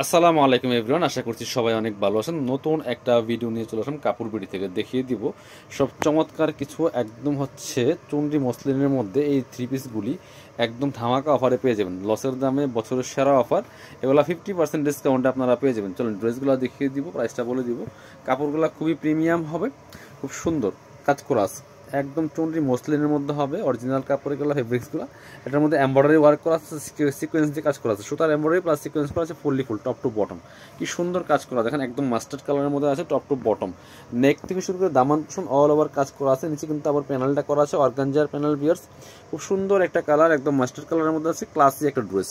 আসসালামু আলাইকুম এভরিওয়ান, আশা করছি সবাই অনেক ভালো আছেন। নতুন একটা ভিডিও নিয়ে চলে আসলাম কাপড় বিডি থেকে। দেখিয়ে দিব সব চমৎকার কিছু একদম হচ্ছে চুনরি মসলিনের মধ্যে এই থ্রি পিসগুলি একদম ধামাকা অফারে পেয়ে যাবেন, লসের দামে বছরের সেরা অফার। এগুলো 50% ডিসকাউন্টে আপনারা পেয়ে যাবেন। চলুন ড্রেসগুলো দেখিয়ে দিব, প্রাইসটা বলে দিব। কাপড়গুলো খুবই প্রিমিয়াম হবে, খুব সুন্দর কাজ করা আছে, একদম চুনরি মসলিনের মধ্যে হবে। অরিজিনাল কাপড়ে গেলা ফেব্রিক্সগুলো, এটার মধ্যে এমব্রয়ডারি ওয়ার্ক করা আছে, সিকোয়েন্স দিয়ে কাজ করা আছে, সুতার এমব্রয়ডারি প্লাস সিকোয়েন্স করা আছে, fully full top to bottom. কি সুন্দর কাজ করা, দেখেন একদম মাস্টার্ড কালারের মধ্যে আছে টপ টু বটম। নেক থেকে শুরু করে দামান পোষণ অল ওভার কাজ করা আছে। নিচে কিন্তু আবার প্যানেলটা করা আছে অর্গানজার প্যানেল বিয়ার্স। খুব সুন্দর একটা কালার, একদম মাস্টার্ড কালারের মধ্যে আছে, ক্লাসি একটা ড্রেস।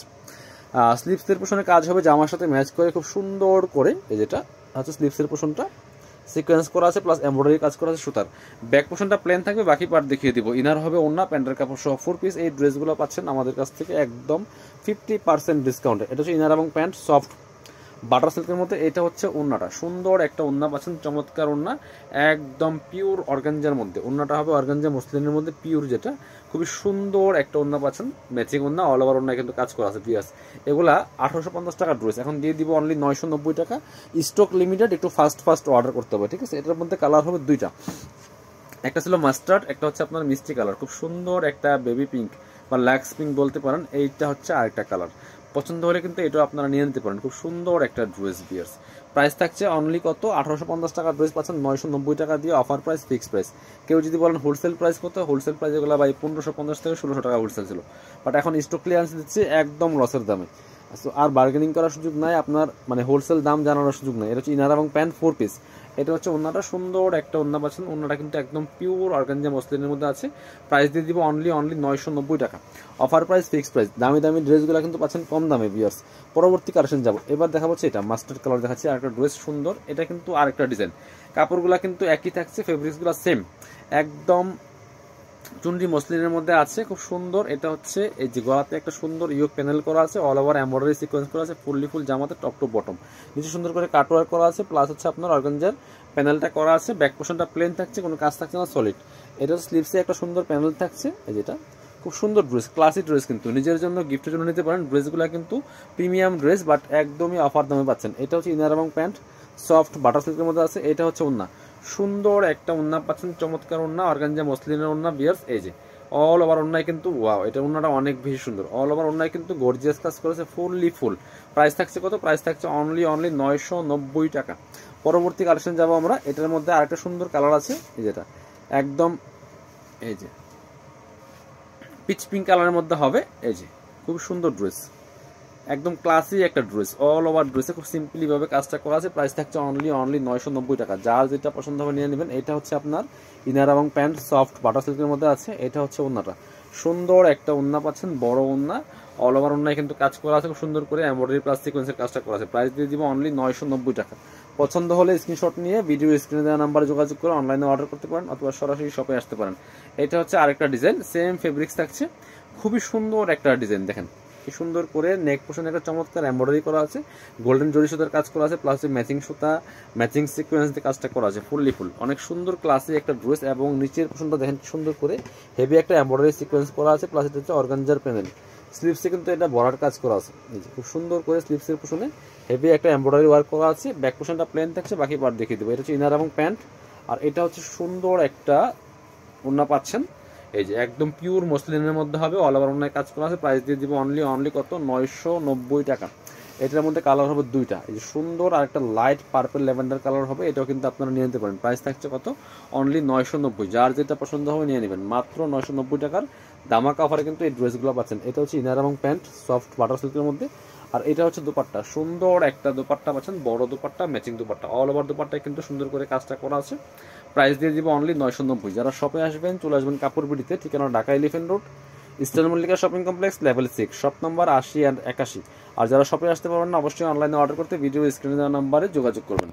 স্লিভসের পোষণে কাজ হবে জামার সাথে ম্যাচ করে খুব সুন্দর করে। এই যেটা হচ্ছে স্লিভসের পোষণটা সিকোয়েন্স করা আছে প্লাস এমব্রয়ডারি কাজ করা আছে সুতার। ব্যাক পোর্শনটা প্লেন থাকবে, বাকি পার্ট দেখিয়ে দিব। ইনার হবে ওন্না, প্যান্টের কাপড় সহ 4 পিস। এই ড্রেসগুলো পাচ্ছেন আমাদের কাছ থেকে একদম 50% ডিসকাউন্টে। এটা হচ্ছে ইনার এবং প্যান্ট সফট বাটার সিল্কের মধ্যে। এটা হচ্ছে ওন্নাটা, সুন্দর একটা ওন্না পাচ্ছেন, চমৎকার ওন্না, একদম পিওর অর্গানজার মধ্যে। ওন্নাটা হবে অর্গানজা মসলিনের মধ্যে পিওর, যেটা খুবই সুন্দর একটা ওন্না পাচ্ছেন, ম্যাচিং ওন্না, অল ওভার ওন্না কিন্তু কাজ করা আছে পিয়াস। এগুলা 1850 টাকা ড্রেস, এখন দিয়ে দিব অনলি 990 টাকা। স্টক লিমিটেড, একটু ফাস্ট অর্ডার করতে হবে, ঠিক আছে। এটার মধ্যে কালার হবে দুইটা, একটা ছিল মাস্টার্ড, একটা হচ্ছে আপনার মিষ্টি কালার। খুব সুন্দর একটা বেবি পিঙ্ক বা লাক্স পিঙ্ক বলতে পারেন। এইটা হচ্ছে আরেকটা কালার, পছন্দ হলে কিন্তু এটাও আপনারা নিয়ে নিতে পারেন। খুব সুন্দর একটা ড্রেস বিয়ার্স। প্রাইস থাকছে অনলি কত, 1850 টাকা ড্রেস পাচ্ছেন 990 টাকা দিয়ে, অফার প্রাইস, ফিক্স প্রাইস। কেউ যদি বলেন হোলসেল প্রাইস কত, হোলসেল প্রাইস এগুলো ভাই 1550 থেকে 1600 টাকা হোলসেল ছিল, বাট এখন স্টক ক্লিয়ারেন্স দিচ্ছে একদম লসের দামে। আর বার্গেনিং করার সুযোগ নাই আপনার, মানে হোলসেল দাম জানানোর সুযোগ নাই। এটা হচ্ছে ইনার এবং প্যান্ট 4 পিস। এটা হচ্ছে ওন্নাটা, সুন্দর একটা ওন্না পাচ্ছেন। ওন্নাটা কিন্তু একদম পিওর অর্গানজা মসলিনের মধ্যে আছে। প্রাইস দিয়ে দিব অনলি 990 টাকা, অফার প্রাইস, ফিক্স প্রাইস। দামি দামি ড্রেসগুলো কিন্তু পাচ্ছেন কম দামে ভিউয়ার্স। পরবর্তী কালেকশন যাব, এবার দেখা হচ্ছে এটা মাস্টার্ড কালার দেখাচ্ছি, আরেকটা ড্রেস সুন্দর। এটা কিন্তু আরেকটা ডিজাইন, কাপড়গুলো কিন্তু একই থাকছে, ফেব্রিক্সগুলো সেম, একদম চুনরি মসলিনের মধ্যে আছে, খুব সুন্দর। এটা হচ্ছে এই যে গলাতে একটা সুন্দর ইয়োক প্যানেল করা আছে, অল ওভার এমব্রয়ডারি সিকোয়েন্স করা আছে, ফুললি ফুল জামাতে টপ টু বটম। নিচে সুন্দর করে কাটওয়ার্ক করা আছে, প্লাস হচ্ছে আপনার অর্গানজার প্যানেলটা করা আছে। ব্যাক পোর্শনটা প্লেন থাকছে, কোনো কাজ থাকছে না, সলিড। এটা স্লিভসে একটা সুন্দর প্যানেল থাকছে, এই যেটা খুব সুন্দর ড্রেস, ক্লাসিক ড্রেস। কিন্তু নিজের জন্য গিফটের জন্য নিতে পারেন। ড্রেসগুলো কিন্তু প্রিমিয়াম ড্রেস, বাট একদমই অফার দামে পাচ্ছেন। এটা হচ্ছে ইনার এবং প্যান্ট সফট বাটার সিল্কের মধ্যে আছে। এটা হচ্ছে ওন্না, সুন্দর একটা ওন্না পাচ্ছেন, চমৎকার ওন্না, অর্গানজা মসলিনের ওন্না বিয়ার্স। এই যে অল ওভার ওন্নায় কিন্তু ওয়াও, এটা ওন্নাটা অনেক বেশি সুন্দর। অল ওভার ওন্নায় কিন্তু গর্জিয়াস কাজ করেছে, ফুললি ফুল। প্রাইস থাকছে কত, প্রাইস থাকছে অনলি 990 টাকা। পরবর্তী কালেকশন যাবো আমরা। এটার মধ্যে আরেকটা সুন্দর কালার আছে, এই যেটা একদম এই যে পিচ পিঙ্ক কালারের মধ্যে হবে। এই যে খুব সুন্দর ড্রেস, একদম ক্লাসি একটা ড্রেস, অল ওভার ড্রেসে খুব সিম্পলি ভাবে কাজটা করা আছে। প্রাইস থাকছে অনলি 990 টাকা। যার যেটা পছন্দ হবে নিয়ে নেবেন। এটা হচ্ছে আপনার ইনার এবং প্যান্ট সফট বাটার সিল্কের মধ্যে আছে। এটা হচ্ছে ওন্নাটা, সুন্দর একটা ওন্না পাচ্ছেন, বড় ওন্না, অল ওভার ওন্নায় কিন্তু কাজ করা আছে, খুব সুন্দর করে এমব্রয়ডারি প্লাস সিকোয়েন্সের কাজটা করা আছে। প্রাইস দিয়ে দিব অনলি 990 টাকা। পছন্দ হলে স্ক্রিনশট নিয়ে ভিডিও স্ক্রিনে দেওয়া নাম্বারে যোগাযোগ করে অনলাইনে অর্ডার করতে পারেন, অথবা সরাসরি শপে আসতে পারেন। এটা হচ্ছে আরেকটা ডিজাইন, সেম ফেব্রিক্স থাকছে, খুবই সুন্দর একটা ডিজাইন। দেখেন কি সুন্দর করে নেক পোর্শনে একটা চমৎকার এমব্রয়ডারি করা আছে, গোল্ডেন জরি সুতার কাজ করা আছে, প্লাস ম্যাচিং সুতা ম্যাচিং সিকোয়েন্স দিয়ে কাজটা করা আছে, ফুললি ফুল। অনেক সুন্দর ক্লাসি একটা ড্রেস। এবং নিচের পোর্শনটা দেখেন সুন্দর করে হেভি একটা এমব্রয়ডারি সিকোয়েন্স করা আছে, প্লাস এটা হচ্ছে অর্গানজার প্যানেল। স্লিভসে কিন্তু এটা বড়ার কাজ করা আছে, এই যে খুব সুন্দর করে স্লিভসের পোর্শনে হেভি একটা এমব্রয়ডারি ওয়ার্ক করা আছে। ব্যাক পোর্শনটা প্লেন থাকছে, বাকি পার্ট দেখিয়ে দেবো। এটা হচ্ছে ইনার এবং প্যান্ট, আর এটা হচ্ছে সুন্দর একটা ওন্না পাচ্ছেন। এই যে একদম পিওর মসলিনের মধ্যে হবে, অল ওভার ওন্নায় কাজ করা আছে। প্রাইস দিয়ে দিব অনলি কত, 990 টাকা। এটার মধ্যে কালার হবে দুইটা, এই যে সুন্দর, আর একটা লাইট পার্পল ল্যাভেন্ডার কালার হবে। এটাও কিন্তু আপনারা নিয়ে নিতে পারেন। প্রাইস থাকছে কত, অনলি 990। যার যেটা পছন্দ হবে নিয়ে নেবেন, মাত্র 990 টাকার দামাকা অফারে কিন্তু এই ড্রেসগুলো পাচ্ছেন। এটা হচ্ছে ইনার এবং প্যান্ট সফট বাটার সিল্কের মধ্যে। আর এটা হচ্ছে দুপাট্টা, সুন্দর একটা দুপাট্টা পাচ্ছেন, বড় dupatta, matching dupatta, all over দুপাট্টায় কিন্তু সুন্দর করে কাজটা করা আছে। প্রাইস দিয়ে দিব অনলি 990। যারা শপে আসবেন চলে আসবেন কাপড় বিডিতে, ঠিকানা Dhaka elephant road, eastern Mallika shopping complex, level 6, shop number 80 and 81। আর যারা শপে আসতে পারবেন না, অবশ্যই অনলাইনে অর্ডার করতে ভিডিও স্ক্রিনে দেওয়া নাম্বারে যোগাযোগ করবেন।